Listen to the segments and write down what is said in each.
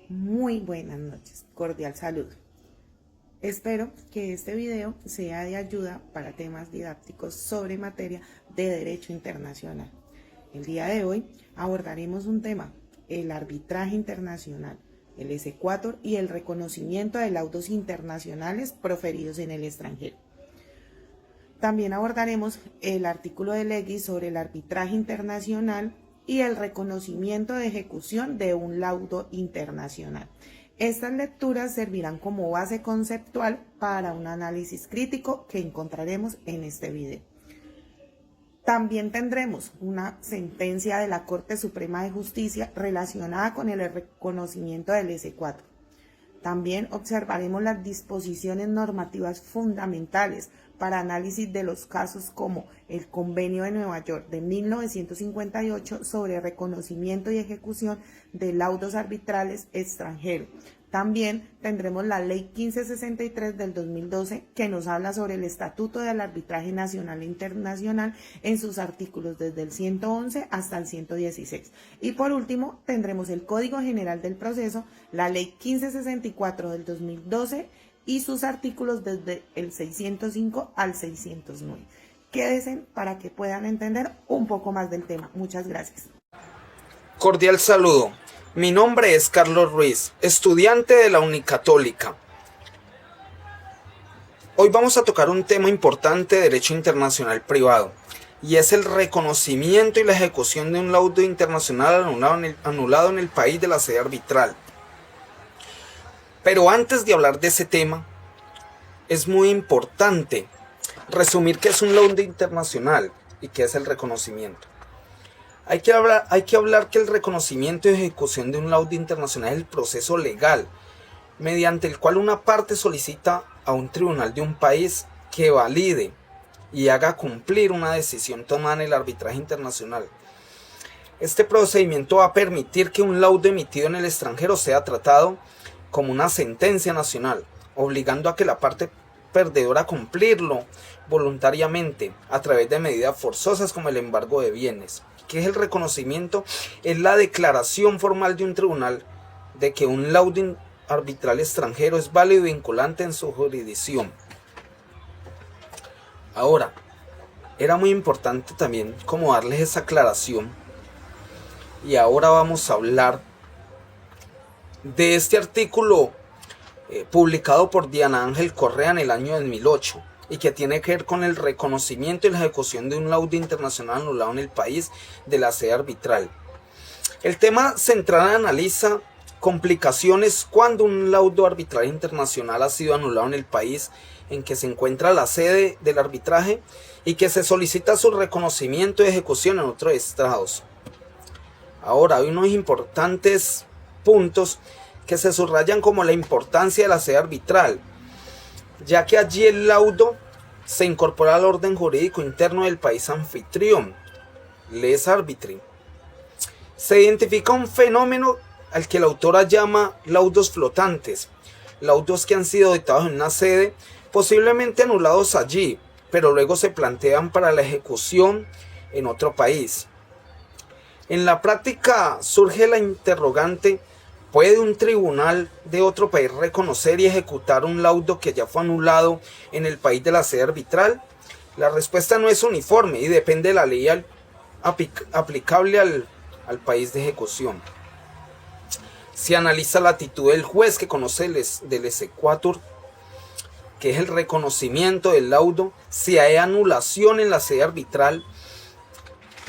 Muy buenas noches, cordial saludo. Espero que este video sea de ayuda para temas didácticos sobre materia de Derecho Internacional. El día de hoy abordaremos un tema, el arbitraje internacional, el exequatur y el reconocimiento de laudos internacionales proferidos en el extranjero. También abordaremos el artículo de legis sobre el arbitraje internacional y el reconocimiento de ejecución de un laudo internacional. Estas lecturas servirán como base conceptual para un análisis crítico que encontraremos en este video. También tendremos una sentencia de la Corte Suprema de Justicia relacionada con el reconocimiento del exequatur. También observaremos las disposiciones normativas fundamentales para análisis de los casos como el Convenio de Nueva York de 1958 sobre reconocimiento y ejecución de laudos arbitrales extranjeros. También tendremos la Ley 1563 del 2012 que nos habla sobre el Estatuto del Arbitraje Nacional e Internacional en sus artículos desde el 111 hasta el 116. Y por último tendremos el Código General del Proceso, la Ley 1564 del 2012 y sus artículos desde el 605 al 609. Quédense para que puedan entender un poco más del tema. Muchas gracias. Cordial saludo. Mi nombre es Carlos Ruiz, estudiante de la Unicatólica. Hoy vamos a tocar un tema importante de Derecho Internacional Privado, y es el reconocimiento y la ejecución de un laudo internacional anulado en el país de la sede arbitral. Pero antes de hablar de ese tema, es muy importante resumir qué es un laudo internacional y qué es el reconocimiento. Hay que hablar que el reconocimiento y ejecución de un laudo internacional es el proceso legal mediante el cual una parte solicita a un tribunal de un país que valide y haga cumplir una decisión tomada en el arbitraje internacional. Este procedimiento va a permitir que un laudo emitido en el extranjero sea tratado como una sentencia nacional, obligando a que la parte perdedora a cumplirlo voluntariamente a través de medidas forzosas como el embargo de bienes. ¿Qué es el reconocimiento? Es la declaración formal de un tribunal de que un laudo arbitral extranjero es válido y vinculante en su jurisdicción. Ahora, era muy importante también como darles esa aclaración, y ahora vamos a hablar de este artículo publicado por Diana Ángel Correa en el año 2008 y que tiene que ver con el reconocimiento y la ejecución de un laudo internacional anulado en el país de la sede arbitral. El tema central analiza complicaciones cuando un laudo arbitral internacional ha sido anulado en el país en que se encuentra la sede del arbitraje y que se solicita su reconocimiento y ejecución en otros estados. Ahora, hay unos importantes puntos que se subrayan como la importancia de la sede arbitral, ya que allí el laudo se incorpora al orden jurídico interno del país anfitrión, les arbitri. Se identifica un fenómeno al que la autora llama laudos flotantes, laudos que han sido dictados en una sede, posiblemente anulados allí, pero luego se plantean para la ejecución en otro país. En la práctica surge la interrogante: ¿puede un tribunal de otro país reconocer y ejecutar un laudo que ya fue anulado en el país de la sede arbitral? La respuesta no es uniforme y depende de la ley aplicable al país de ejecución. Se analiza la actitud del juez que conoce del exequatur, que es el reconocimiento del laudo. Si hay anulación en la sede arbitral,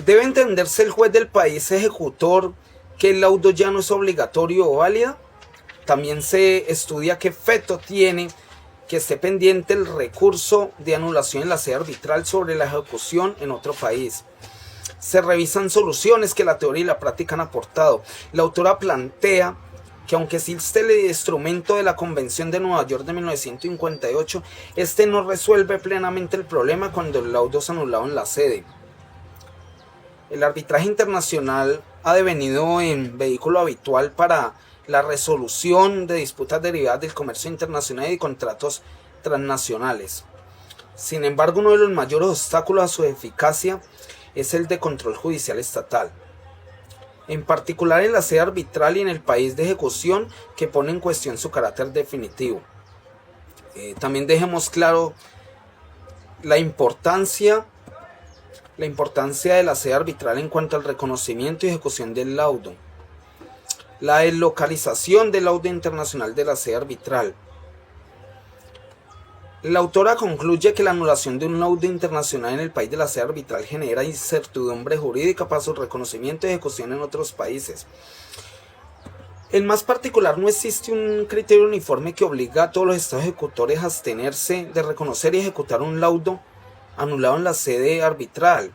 debe entenderse el juez del país ejecutor que el laudo ya no es obligatorio o válido. También se estudia qué efecto tiene que esté pendiente el recurso de anulación en la sede arbitral sobre la ejecución en otro país. Se revisan soluciones que la teoría y la práctica han aportado. La autora plantea que aunque existe el instrumento de la Convención de Nueva York de 1958, este no resuelve plenamente el problema cuando el laudo es anulado en la sede. El arbitraje internacional ha devenido en vehículo habitual para la resolución de disputas derivadas del comercio internacional y contratos transnacionales. Sin embargo, uno de los mayores obstáculos a su eficacia es el de control judicial estatal. en particular en la sede arbitral y en el país de ejecución, que pone en cuestión su carácter definitivo. También dejemos claro la importancia de la sede arbitral en cuanto al reconocimiento y ejecución del laudo. La deslocalización del laudo internacional de la sede arbitral. La autora concluye que la anulación de un laudo internacional en el país de la sede arbitral genera incertidumbre jurídica para su reconocimiento y ejecución en otros países. En más particular, no existe un criterio uniforme que obliga a todos los estados ejecutores a abstenerse de reconocer y ejecutar un laudo anulado en la sede arbitral.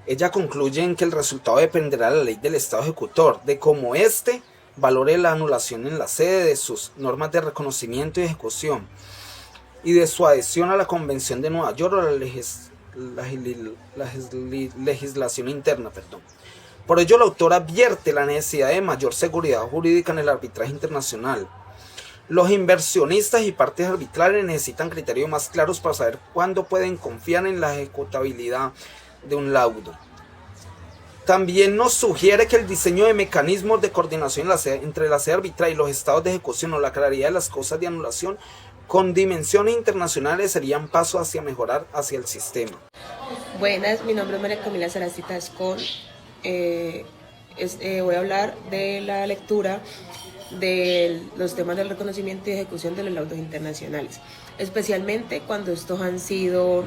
Ella concluye en que el resultado dependerá de la ley del estado ejecutor, de cómo éste valore la anulación en la sede, de sus normas de reconocimiento y ejecución, y de su adhesión a la Convención de Nueva York o la legislación interna. Por ello, la autora advierte la necesidad de mayor seguridad jurídica en el arbitraje internacional. Los inversionistas y partes arbitrales necesitan criterios más claros para saber cuándo pueden confiar en la ejecutabilidad de un laudo. También nos sugiere que el diseño de mecanismos de coordinación entre la sede arbitral y los estados de ejecución o la claridad de las causas de anulación con dimensiones internacionales serían pasos hacia mejorar hacia el sistema. Buenas, mi nombre es María Camila Saracita Escon. Voy a hablar de la lectura de los temas del reconocimiento y ejecución de los laudos internacionales, especialmente cuando estos han sido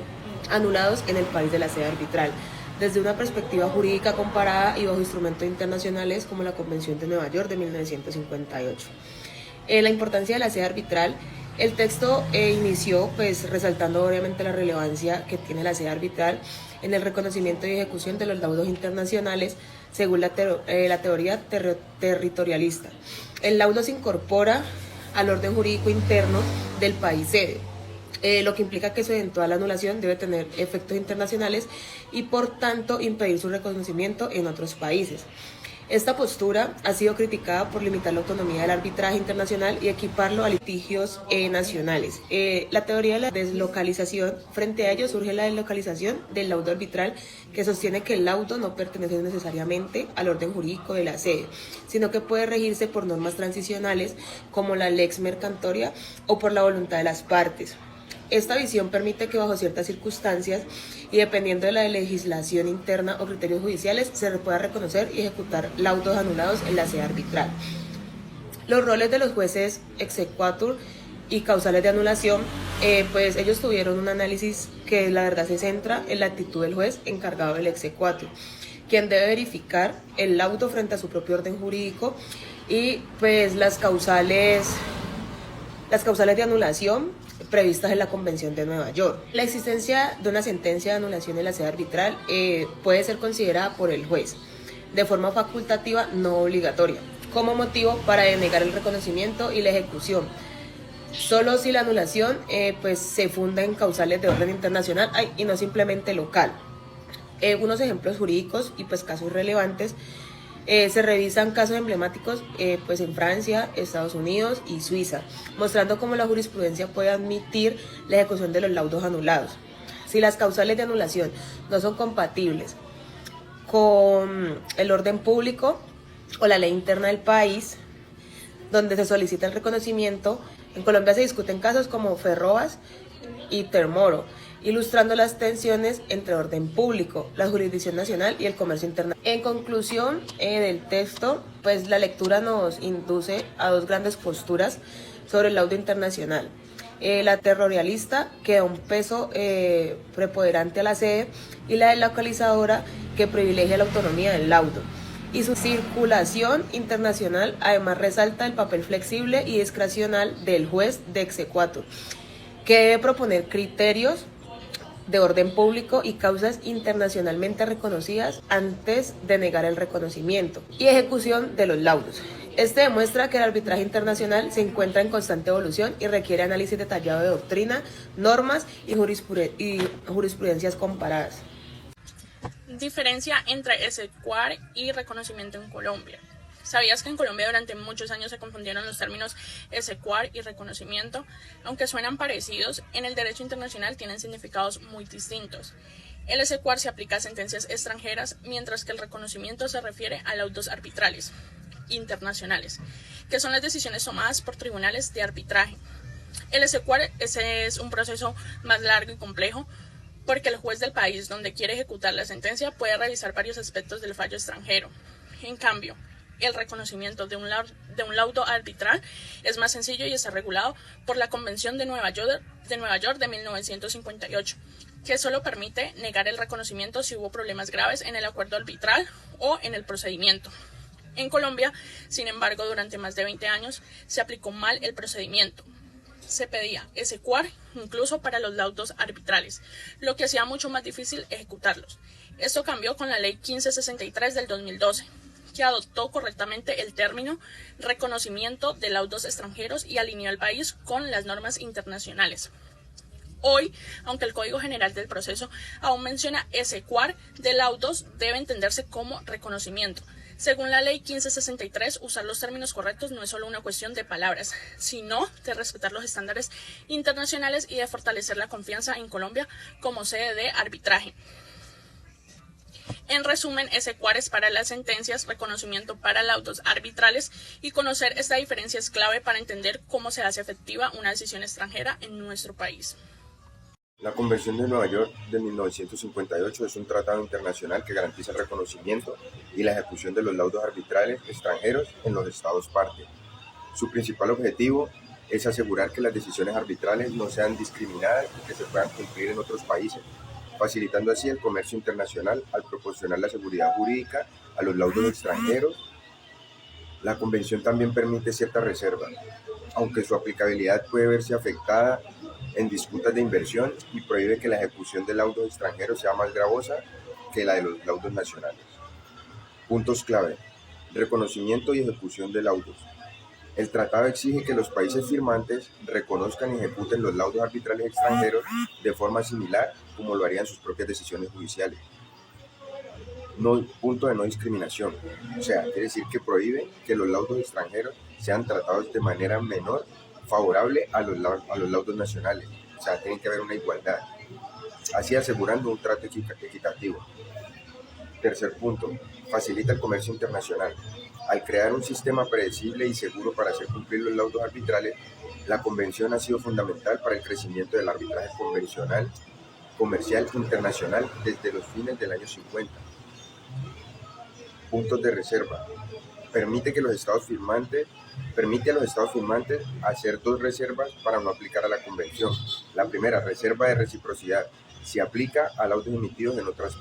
anulados en el país de la sede arbitral, desde una perspectiva jurídica comparada y bajo instrumentos internacionales como la Convención de Nueva York de 1958. La importancia de la sede arbitral. El texto inició resaltando obviamente la relevancia que tiene la sede arbitral en el reconocimiento y ejecución de los laudos internacionales según la teoría territorialista. El laudo se incorpora al orden jurídico interno del país sede, lo que implica que su eventual anulación debe tener efectos internacionales y por tanto impedir su reconocimiento en otros países. Esta postura ha sido criticada por limitar la autonomía del arbitraje internacional y equiparlo a litigios nacionales. La teoría de la deslocalización, frente a ello surge la deslocalización del laudo arbitral, que sostiene que el laudo no pertenece necesariamente al orden jurídico de la sede, sino que puede regirse por normas transicionales como la lex mercantoria o por la voluntad de las partes. Esta visión permite que bajo ciertas circunstancias y dependiendo de la legislación interna o criterios judiciales se pueda reconocer y ejecutar laudos anulados en la sede arbitral. Los roles de los jueces exequatur y causales de anulación, ellos tuvieron un análisis que la verdad se centra en la actitud del juez encargado del exequatur, quien debe verificar el laudo frente a su propio orden jurídico y las causales de anulación previstas en la Convención de Nueva York. La existencia de una sentencia de anulación en la sede arbitral puede ser considerada por el juez de forma facultativa, no obligatoria, como motivo para denegar el reconocimiento y la ejecución, solo si la anulación se funda en causales de orden internacional y no simplemente local. Unos ejemplos jurídicos y casos relevantes. Se revisan casos emblemáticos en Francia, Estados Unidos y Suiza, mostrando cómo la jurisprudencia puede admitir la ejecución de los laudos anulados. Si las causales de anulación no son compatibles con el orden público o la ley interna del país donde se solicita el reconocimiento, en Colombia se discuten casos como Ferroas y Termoro, ilustrando las tensiones entre orden público, la jurisdicción nacional y el comercio internacional. En conclusión del texto, la lectura nos induce a dos grandes posturas sobre el laudo internacional. La territorialista, que da un peso preponderante a la sede, y la deslocalizadora, que privilegia la autonomía del laudo. Y su circulación internacional además resalta el papel flexible y discrecional del juez de exequatur, que debe proponer criterios de orden público y causas internacionalmente reconocidas antes de negar el reconocimiento y ejecución de los laudos. Este demuestra que el arbitraje internacional se encuentra en constante evolución y requiere análisis detallado de doctrina, normas y jurisprudencias comparadas. Diferencia entre exequar y reconocimiento en Colombia. ¿Sabías que en Colombia durante muchos años se confundieron los términos exequar y reconocimiento? Aunque suenan parecidos, en el derecho internacional tienen significados muy distintos. El exequar se aplica a sentencias extranjeras, mientras que el reconocimiento se refiere a laudos arbitrales internacionales, que son las decisiones tomadas por tribunales de arbitraje. El exequar ese es un proceso más largo y complejo, porque el juez del país donde quiere ejecutar la sentencia puede revisar varios aspectos del fallo extranjero. En cambio, el reconocimiento de un laudo arbitral es más sencillo y está regulado por la Convención de Nueva York de 1958, que solo permite negar el reconocimiento si hubo problemas graves en el acuerdo arbitral o en el procedimiento. En Colombia, sin embargo, durante más de 20 años se aplicó mal el procedimiento. Se pedía exequar incluso para los laudos arbitrales, lo que hacía mucho más difícil ejecutarlos. Esto cambió con la Ley 1563 del 2012, que adoptó correctamente el término reconocimiento de laudos extranjeros y alineó al país con las normas internacionales. Hoy, aunque el Código General del Proceso aún menciona exequar de laudos, debe entenderse como reconocimiento. Según la Ley 1563, usar los términos correctos no es solo una cuestión de palabras, sino de respetar los estándares internacionales y de fortalecer la confianza en Colombia como sede de arbitraje. En resumen, exequar es para las sentencias, reconocimiento para laudos arbitrales, y conocer esta diferencia es clave para entender cómo se hace efectiva una decisión extranjera en nuestro país. La Convención de Nueva York de 1958 es un tratado internacional que garantiza el reconocimiento y la ejecución de los laudos arbitrales extranjeros en los estados parte. Su principal objetivo es asegurar que las decisiones arbitrales no sean discriminadas y que se puedan cumplir en otros países, facilitando así el comercio internacional al proporcionar la seguridad jurídica a los laudos extranjeros. La Convención también permite ciertas reservas, aunque su aplicabilidad puede verse afectada en disputas de inversión, y prohíbe que la ejecución de laudos extranjeros sea más gravosa que la de los laudos nacionales. Puntos clave: reconocimiento y ejecución de laudos. El tratado exige que los países firmantes reconozcan y ejecuten los laudos arbitrales extranjeros de forma similar como lo harían sus propias decisiones judiciales. Punto de no discriminación, o sea, quiere decir que prohíbe que los laudos extranjeros sean tratados de manera menor favorable a los laudos nacionales, o sea, tiene que haber una igualdad, así asegurando un trato equitativo. Tercer punto, facilita el comercio internacional. Al crear un sistema predecible y seguro para hacer cumplir los laudos arbitrales, la Convención ha sido fundamental para el crecimiento del arbitraje comercial internacional desde los fines del año 50. Puntos de reserva. Permite a los estados firmantes hacer dos reservas para no aplicar a la Convención. La primera, reserva de reciprocidad, se aplica a laudos emitidos en otros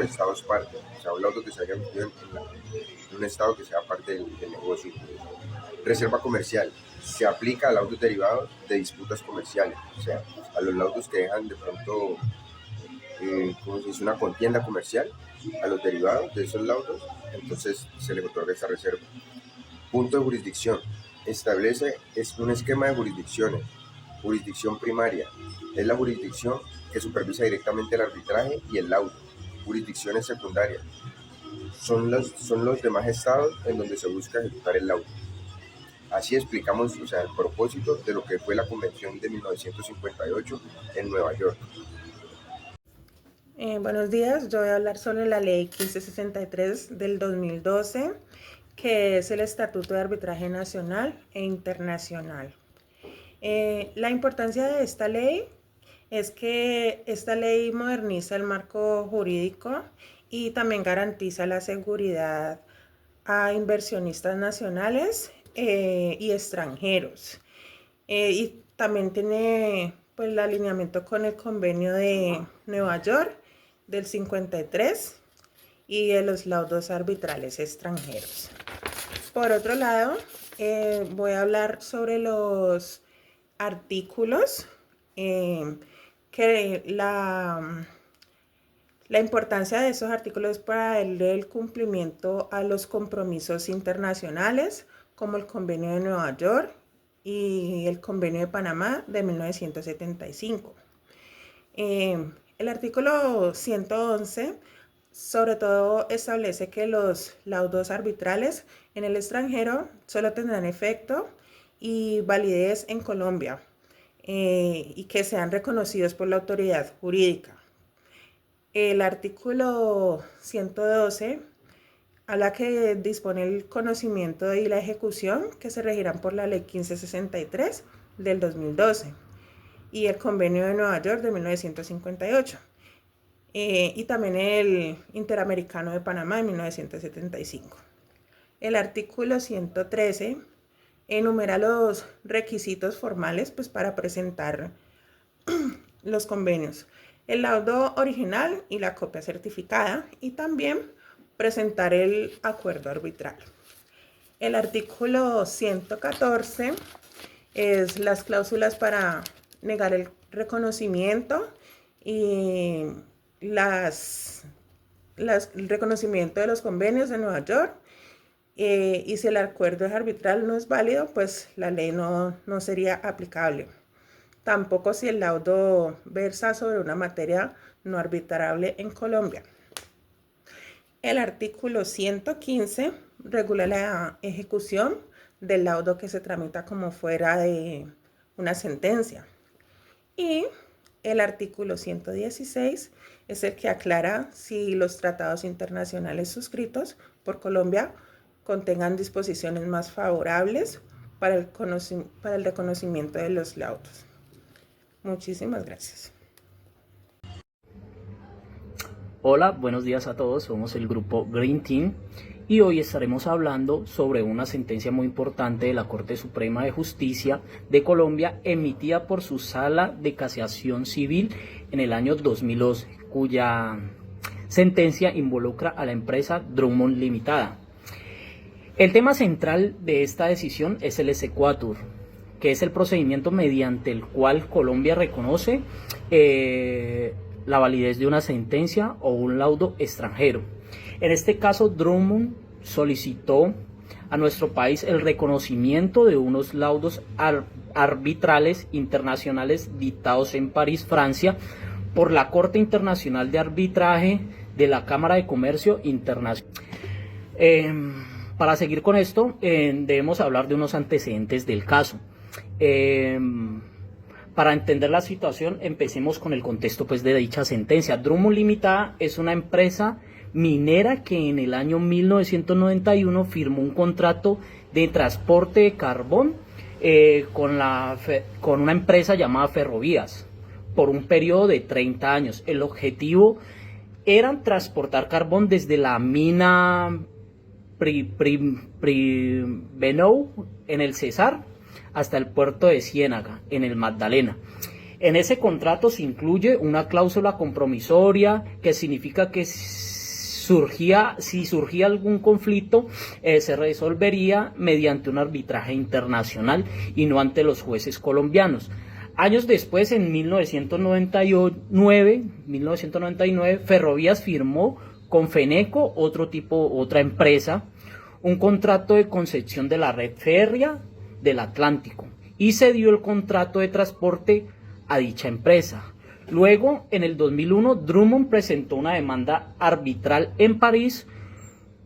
estados parte, o sea, laudos que se hayan emitido en un estado que sea parte del negocio. Reserva comercial, se aplica a laudos derivados de disputas comerciales, o sea, a los laudos que dejan de pronto, como se dice, una contienda comercial, a los derivados de esos laudos, entonces se les otorga esa reserva. Punto de jurisdicción, establece un esquema de jurisdicciones. Jurisdicción primaria, es la jurisdicción que supervisa directamente el arbitraje y el laudo. Jurisdicciones secundarias, son los demás estados en donde se busca ejecutar el laudo. Así explicamos, o sea, el propósito de lo que fue la Convención de 1958 en Nueva York. Buenos días, yo voy a hablar sobre la Ley 1563 del 2012, que es el Estatuto de Arbitraje Nacional e Internacional. La importancia de esta ley es que esta ley moderniza el marco jurídico y también garantiza la seguridad a inversionistas nacionales y extranjeros. Y también tiene pues el alineamiento con el Convenio de Nueva York del 53 y de los laudos arbitrales extranjeros. Por otro lado, voy a hablar sobre los artículos, que la importancia de esos artículos para el cumplimiento a los compromisos internacionales, como el Convenio de Nueva York y el Convenio de Panamá de 1975. El artículo 111 sobre todo establece que los laudos arbitrales en el extranjero solo tendrán efecto y validez en Colombia, y que sean reconocidos por la autoridad jurídica. El artículo 112 habla que dispone el conocimiento y la ejecución que se regirán por la Ley 1563 del 2012 y el Convenio de Nueva York de 1958 y también el Interamericano de Panamá de 1975. El artículo 113 enumera los requisitos formales pues, para presentar los convenios, el laudo original y la copia certificada y también presentar el acuerdo arbitral. El artículo 114 es las cláusulas para negar el reconocimiento y el reconocimiento de los convenios de Nueva York. Y si el acuerdo arbitral no es válido, pues la ley no sería aplicable. Tampoco si el laudo versa sobre una materia no arbitrable en Colombia. El artículo 115 regula la ejecución del laudo que se tramita como fuera de una sentencia. Y el artículo 116 es el que aclara si los tratados internacionales suscritos por Colombia contengan disposiciones más favorables para el reconocimiento de los laudos. Muchísimas gracias. Hola, buenos días a todos, somos el grupo Green Team y hoy estaremos hablando sobre una sentencia muy importante de la Corte Suprema de Justicia de Colombia emitida por su Sala de Casación Civil en el año 2011, cuya sentencia involucra a la empresa Drummond Limitada. El tema central de esta decisión es el exequatur, que es el procedimiento mediante el cual Colombia reconoce la validez de una sentencia o un laudo extranjero. En este caso, Drummond solicitó a nuestro país el reconocimiento de unos laudos arbitrales internacionales dictados en París, Francia, por la Corte Internacional de Arbitraje de la Cámara de Comercio Internacional. Para seguir con esto, debemos hablar de unos antecedentes del caso. Para entender la situación, empecemos con el contexto pues, de dicha sentencia. Drummond Limitada es una empresa minera que en el año 1991 firmó un contrato de transporte de carbón con una empresa llamada Ferrovías por un periodo de 30 años. El objetivo era transportar carbón desde la mina Pribenou en el Cesar hasta el puerto de Ciénaga en el Magdalena. En ese contrato se incluye una cláusula compromisoria que significa que si surgía algún conflicto se resolvería mediante un arbitraje internacional y no ante los jueces colombianos. Años después, en 1999, Ferrovías firmó con Feneco, otra empresa, un contrato de concesión de la red férrea del Atlántico y se dio el contrato de transporte a dicha empresa. Luego, en el 2001, Drummond presentó una demanda arbitral en París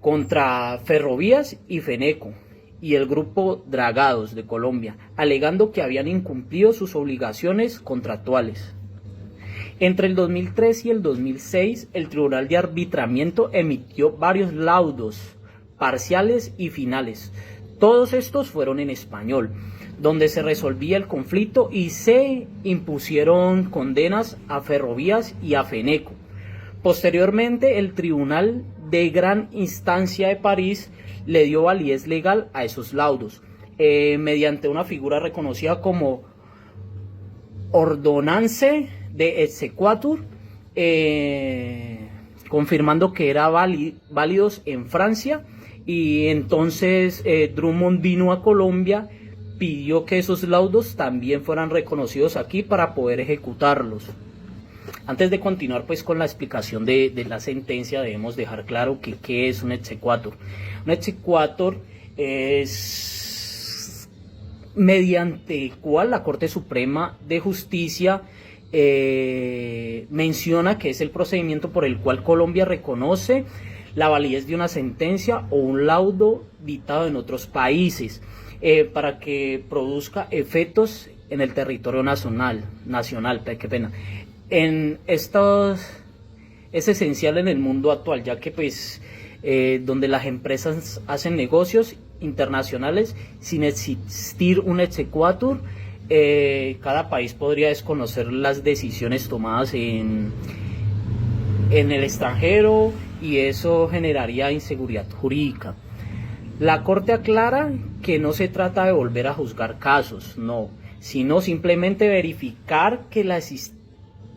contra Ferrovías y Feneco y el grupo Dragados de Colombia, alegando que habían incumplido sus obligaciones contractuales. Entre el 2003 y el 2006, el Tribunal de Arbitramiento emitió varios laudos parciales y finales. Todos estos fueron en español, donde se resolvía el conflicto y se impusieron condenas a Ferrovías y a Feneco. Posteriormente, el Tribunal de Gran Instancia de París le dio validez legal a esos laudos, mediante una figura reconocida como ordonnance de exequatur, confirmando que eran válidos en Francia. Y entonces Drummond vino a Colombia, pidió que esos laudos también fueran reconocidos aquí para poder ejecutarlos. Antes de continuar pues con la explicación de la sentencia, debemos dejar claro que qué es un exequatur. Un exequatur es mediante cual la Corte Suprema de Justicia menciona que es el procedimiento por el cual Colombia reconoce la validez de una sentencia o un laudo dictado en otros países para que produzca efectos en el territorio nacional, qué pena. En es esencial en el mundo actual, ya que pues donde las empresas hacen negocios internacionales sin existir un exequatur, cada país podría desconocer las decisiones tomadas en el extranjero y eso generaría inseguridad jurídica. La Corte aclara que no se trata de volver a juzgar casos, no, sino simplemente verificar que las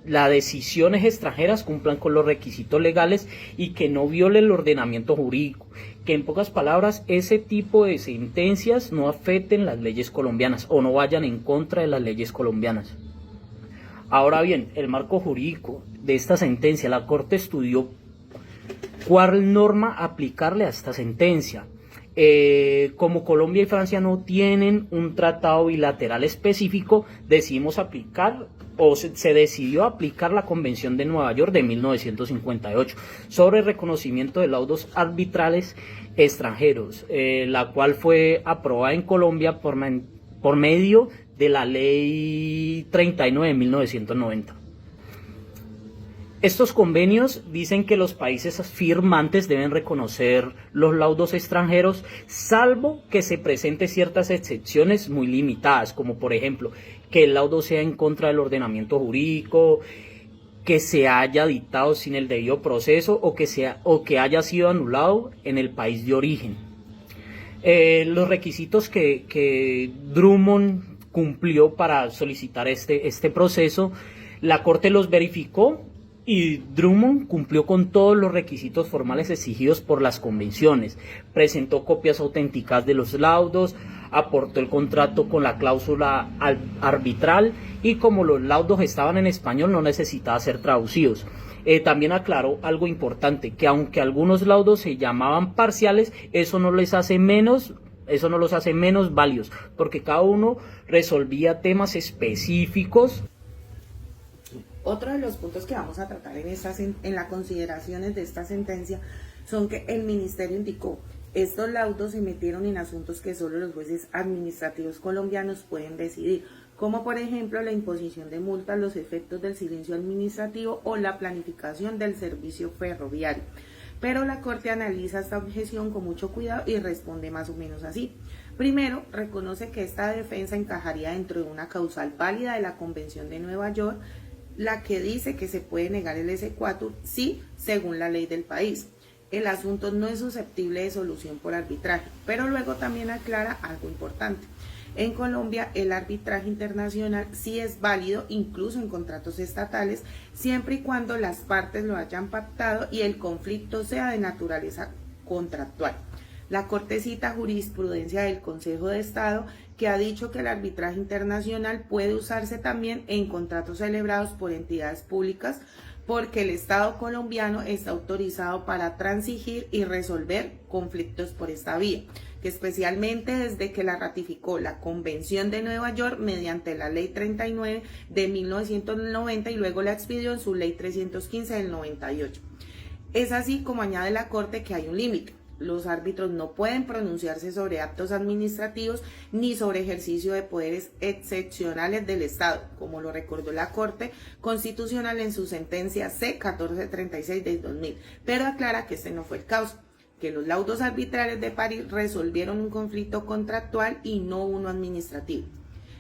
decisiones extranjeras cumplan con los requisitos legales y que no viole el ordenamiento jurídico, que en pocas palabras ese tipo de sentencias no afecten las leyes colombianas o no vayan en contra de las leyes colombianas. Ahora bien, el marco jurídico de esta sentencia, la Corte estudió cuál norma aplicarle a esta sentencia. Como Colombia y Francia no tienen un tratado bilateral específico, decidimos aplicar o se decidió aplicar la Convención de Nueva York de 1958 sobre el reconocimiento de laudos arbitrales extranjeros, la cual fue aprobada en Colombia por medio de la Ley 39 de 1990. Estos convenios dicen que los países firmantes deben reconocer los laudos extranjeros, salvo que se presenten ciertas excepciones muy limitadas, como por ejemplo que el laudo sea en contra del ordenamiento jurídico, que se haya dictado sin el debido proceso o que haya sido anulado en el país de origen. Los requisitos que Drummond cumplió para solicitar este proceso, la Corte los verificó y Drummond cumplió con todos los requisitos formales exigidos por las convenciones. Presentó copias auténticas de los laudos, aportó el contrato con la cláusula arbitral y como los laudos estaban en español no necesitaba ser traducidos. También aclaró algo importante, que aunque algunos laudos se llamaban parciales, eso no los hace menos válidos, porque cada uno resolvía temas específicos. Otro de los puntos que vamos a tratar en las consideraciones de esta sentencia son que el ministerio indicó: estos laudos se metieron en asuntos que solo los jueces administrativos colombianos pueden decidir, como por ejemplo la imposición de multas, los efectos del silencio administrativo o la planificación del servicio ferroviario. Pero la Corte analiza esta objeción con mucho cuidado y responde más o menos así. Primero, reconoce que esta defensa encajaría dentro de una causal válida de la Convención de Nueva York, la que dice que se puede negar el exequatur, sí, según la ley del país. El asunto no es susceptible de solución por arbitraje, pero luego también aclara algo importante. En Colombia, el arbitraje internacional sí es válido, incluso en contratos estatales, siempre y cuando las partes lo hayan pactado y el conflicto sea de naturaleza contractual. La Corte cita jurisprudencia del Consejo de Estado, que ha dicho que el arbitraje internacional puede usarse también en contratos celebrados por entidades públicas, porque el Estado colombiano está autorizado para transigir y resolver conflictos por esta vía, que especialmente desde que la ratificó la Convención de Nueva York mediante la Ley 39 de 1990 y luego la expidió en su Ley 315 del 98. Es así como añade la Corte que hay un límite. Los árbitros no pueden pronunciarse sobre actos administrativos ni sobre ejercicio de poderes excepcionales del Estado, como lo recordó la Corte Constitucional en su sentencia C-1436 del 2000, pero aclara que este no fue el caso, que los laudos arbitrales de París resolvieron un conflicto contractual y no uno administrativo.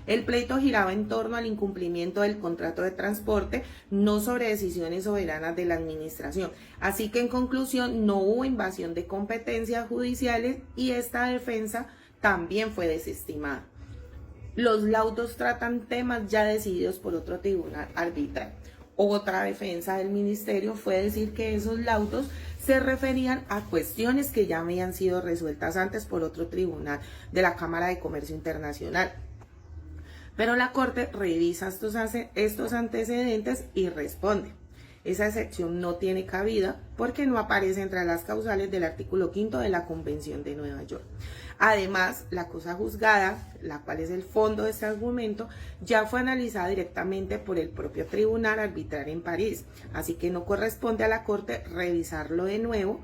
El pleito giraba en torno al incumplimiento del contrato de transporte, no sobre decisiones soberanas de la administración. Así que en conclusión no hubo invasión de competencias judiciales y esta defensa también fue desestimada. Los laudos tratan temas ya decididos por otro tribunal arbitral. Otra defensa del ministerio fue decir que esos laudos se referían a cuestiones que ya habían sido resueltas antes por otro tribunal de la Cámara de Comercio Internacional. Pero la Corte revisa estos antecedentes y responde: esa excepción no tiene cabida porque no aparece entre las causales del artículo 5 de la Convención de Nueva York. Además, la cosa juzgada, la cual es el fondo de este argumento, ya fue analizada directamente por el propio tribunal arbitral en París, así que no corresponde a la Corte revisarlo de nuevo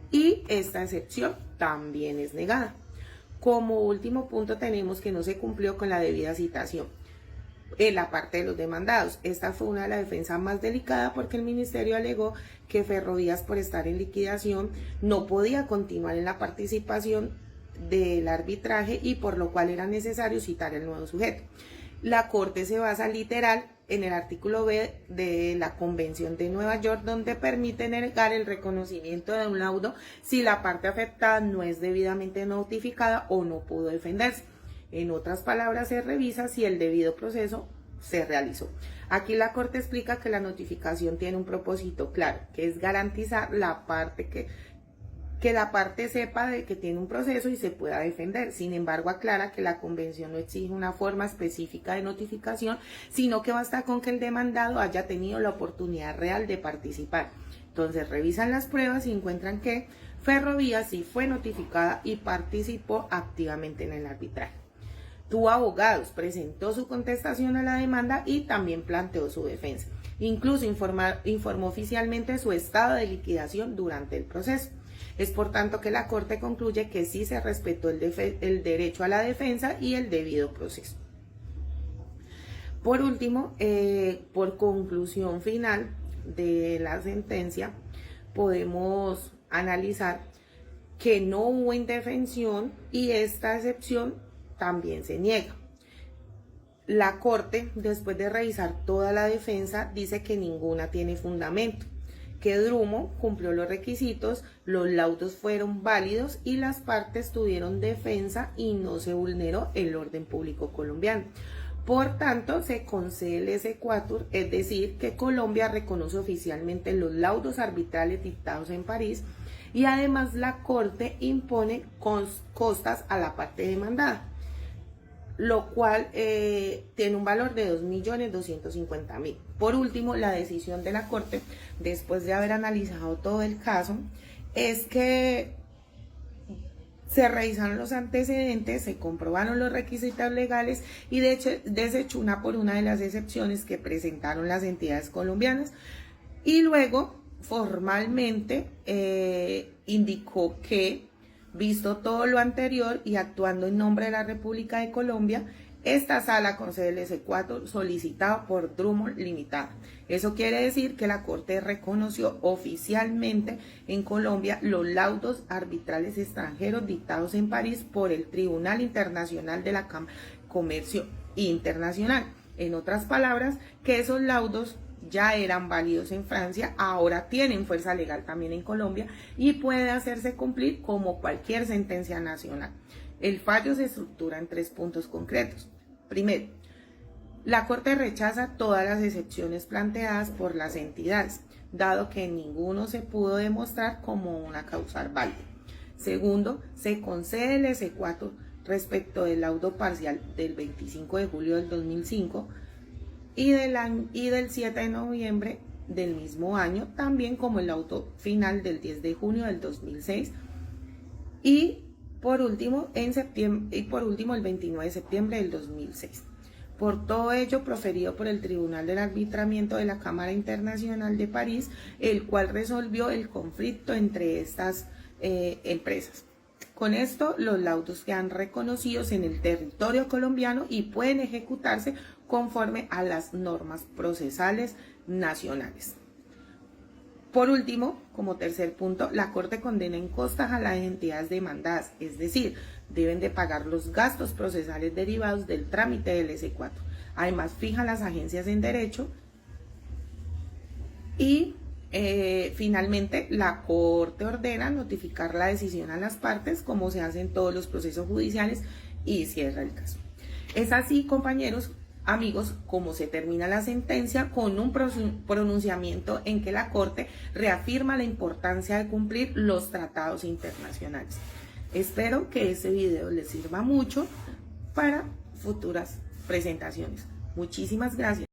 y esta excepción también es negada. Como último punto tenemos que no se cumplió con la debida citación. en la parte de los demandados. Esta fue una de las defensas más delicadas porque el ministerio alegó que Ferrovías, por estar en liquidación, no podía continuar en la participación del arbitraje y por lo cual era necesario citar el nuevo sujeto. La Corte se basa literal en el artículo B de la Convención de Nueva York, donde permite negar el reconocimiento de un laudo si la parte afectada no es debidamente notificada o no pudo defenderse. En otras palabras, se revisa si el debido proceso se realizó. Aquí la Corte explica que la notificación tiene un propósito claro, que es garantizar la parte que la parte sepa de que tiene un proceso y se pueda defender. Sin embargo, aclara que la Convención no exige una forma específica de notificación, sino que basta con que el demandado haya tenido la oportunidad real de participar. Entonces, revisan las pruebas y encuentran que Ferrovías sí fue notificada y participó activamente en el arbitraje. Tuvo abogados, presentó su contestación a la demanda y también planteó su defensa. Incluso informó oficialmente su estado de liquidación durante el proceso. Es por tanto que la Corte concluye que sí se respetó el derecho a la defensa y el debido proceso. Por último, por conclusión final de la sentencia, podemos analizar que no hubo indefensión y esta excepción también se niega. La Corte, después de revisar toda la defensa, dice que ninguna tiene fundamento, que Drummond cumplió los requisitos, los laudos fueron válidos y las partes tuvieron defensa y no se vulneró el orden público colombiano. Por tanto, se concede el exequatur, es decir, que Colombia reconoce oficialmente los laudos arbitrales dictados en París y además la Corte impone costas a la parte demandada, lo cual tiene un valor de 2.250.000. Por último, la decisión de la Corte, después de haber analizado todo el caso, es que se revisaron los antecedentes, se comprobaron los requisitos legales y de hecho desechó una por una de las excepciones que presentaron las entidades colombianas y luego formalmente indicó que, visto todo lo anterior y actuando en nombre de la República de Colombia, esta sala concede el exequatur solicitado por Drummond Limitada. Eso quiere decir que la Corte reconoció oficialmente en Colombia los laudos arbitrales extranjeros dictados en París por el Tribunal Internacional de la Cámara de Comercio Internacional. En otras palabras, que esos laudos ya eran válidos en Francia, ahora tienen fuerza legal también en Colombia y puede hacerse cumplir como cualquier sentencia nacional. El fallo se estructura en 3 puntos concretos. Primero, la Corte rechaza todas las excepciones planteadas por las entidades, dado que ninguno se pudo demostrar como una causal válida. Segundo, se concede el exequatur respecto del laudo parcial del 25 de julio del 2005 y del 7 de noviembre del mismo año, también como el laudo final del 10 de junio del 2006 y por último el 29 de septiembre del 2006. Por todo ello, proferido por el Tribunal del Arbitramiento de la Cámara Internacional de París, el cual resolvió el conflicto entre estas empresas. Con esto, los laudos quedan reconocidos en el territorio colombiano y pueden ejecutarse conforme a las normas procesales nacionales. Por último, como tercer punto, la Corte condena en costas a las entidades demandadas, es decir, deben de pagar los gastos procesales derivados del trámite del exequatur. Además, fija las agencias en derecho y finalmente la Corte ordena notificar la decisión a las partes, como se hace en todos los procesos judiciales, y cierra el caso. Es así, compañeros, amigos, como se termina la sentencia con un pronunciamiento en que la Corte reafirma la importancia de cumplir los tratados internacionales. Espero que este video les sirva mucho para futuras presentaciones. Muchísimas gracias.